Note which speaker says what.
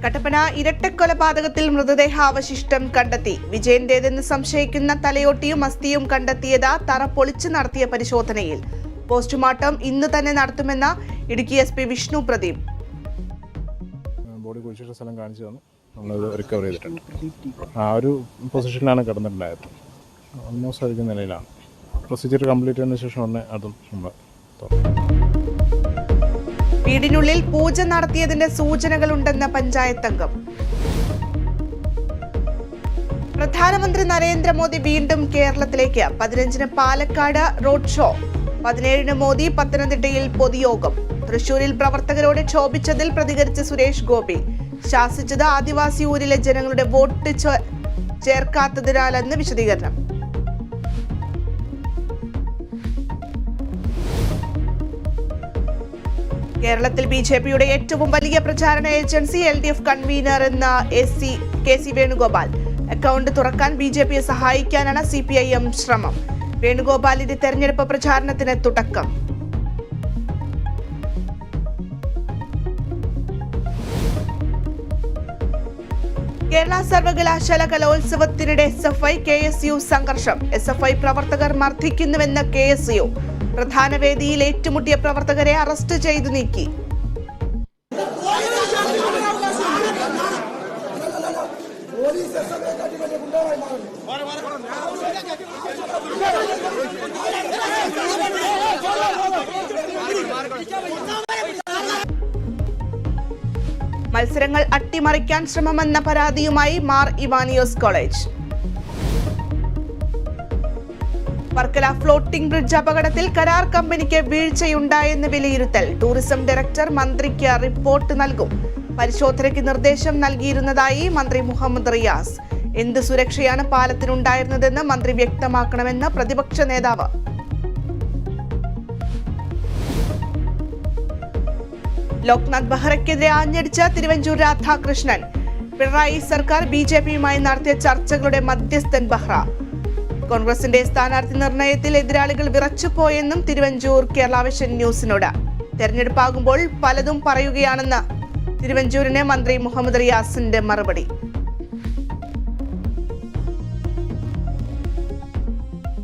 Speaker 1: കട്ടപ്പന ഇരട്ടക്കൊലപാതകത്തിൽ മൃതദേഹാവശിഷ്ടം കണ്ടെത്തി. വിജയന്റേതെന്ന് സംശയിക്കുന്ന തലയോട്ടിയും അസ്ഥിയും കണ്ടെത്തിയത് തറ പൊളിച്ച് നടത്തിയ പരിശോധനയിൽ. പോസ്റ്റ്മോർട്ടം ഇന്ന് തന്നെ നടത്തുമെന്ന് ഇടുക്കി SP വിഷ്ണു പ്രദീപ്.
Speaker 2: ബോഡി കുഴിച്ചിട്ട സ്ഥലം കാണിച്ചു തന്നു. നമ്മളത് റിക്കവർ ചെയ്തിട്ടുണ്ട്. ആ ഒരു പൊസിഷനിലാണ് കിടന്നിട്ടുണ്ടായത്. ഓൾമോസ്റ്റ് അധികം നിലയിലാണ്. പ്രൊസീജിയർ കംപ്ലീറ്റ് ചെയ്തതിനു ശേഷം തന്നെ അതും നമ്മൾ
Speaker 1: വീടിനുള്ളിൽ പൂജ നടത്തിയതിന്റെ സൂചനകളുണ്ടെന്ന പഞ്ചായത്ത് അംഗം. പ്രധാനമന്ത്രി നരേന്ദ്രമോദി വീണ്ടും കേരളത്തിലേക്ക്. 15-ന് പാലക്കാട് റോഡ് ഷോ, 17-ന് മോദി പത്തനംതിട്ടയിൽ പൊതുയോഗം. തൃശൂരിൽ പ്രവർത്തകരോട് ക്ഷോഭിച്ചതിൽ പ്രതികരിച്ച സുരേഷ് ഗോപി. ശാസിച്ചത് ആദിവാസി ഊരിലെ ജനങ്ങളുടെ വോട്ട് ചേർക്കാത്തതിനാലെന്ന് വിശദീകരണം. കേരളത്തിൽ BJPയുടെ ഏറ്റവും വലിയ പ്രചാരണ ഏജൻസി LDF കൺവീനർ എന്ന KC വേണുഗോപാൽ. അക്കൗണ്ട് തുറക്കാൻ BJPയെ സഹായിക്കാനാണ് CPIM ശ്രമം. വേണുഗോപാലിന്റെ തെരഞ്ഞെടുപ്പ് പ്രചാരണത്തിന് തുടക്കം. കേരള സർവകലാശാല കലോത്സവത്തിനിടെ SFI KSU സംഘർഷം. SFI പ്രവർത്തകർ മർദ്ദിക്കുന്നുവെന്ന് KSU. പ്രധാന വേദിയിൽ ഏറ്റുമുട്ടിയ പ്രവർത്തകരെ അറസ്റ്റ് ചെയ്തു നീക്കി. മത്സരങ്ങൾ അട്ടിമറിക്കാൻ ശ്രമമെന്ന പരാതിയുമായി Mar Ivanios college. Varkala floating bridge അപകടത്തിൽ കരാർ കമ്പനിക്ക് വീഴ്ചയുണ്ടായെന്ന് വിലയിരുത്തൽ. ടൂറിസം ഡയറക്ടർ മന്ത്രിക്ക് റിപ്പോർട്ട് നൽകും. പരിശോധനയ്ക്ക് നിർദ്ദേശം നൽകിയിരുന്നതായി മന്ത്രി മുഹമ്മദ് റിയാസ്. എന്ത് സുരക്ഷയാണ് പാലത്തിനുണ്ടായിരുന്നതെന്ന് മന്ത്രി വ്യക്തമാക്കണമെന്ന് പ്രതിപക്ഷ നേതാവ്. ലോക്നാഥ് ബെഹ്റയ്ക്കെതിരെ ആഞ്ഞടിച്ച തിരുവഞ്ചൂർ രാധാകൃഷ്ണൻ. പിണറായി സർക്കാർ BJPയുമായി നടത്തിയ ചർച്ചകളുടെ മധ്യസ്ഥൻ ബെഹ്റ. കോൺഗ്രസിന്റെ സ്ഥാനാർത്ഥി നിർണയത്തിൽ എതിരാളികൾ വിറച്ചുപോയെന്നും തിരുവഞ്ചൂർ കേരള വിഷൻ ന്യൂസിനോട്. തെരഞ്ഞെടുപ്പാകുമ്പോൾ പലതും പറയുകയാണെന്ന് തിരുവഞ്ചൂരിന് മന്ത്രി മുഹമ്മദ് റിയാസിന്റെ മറുപടി.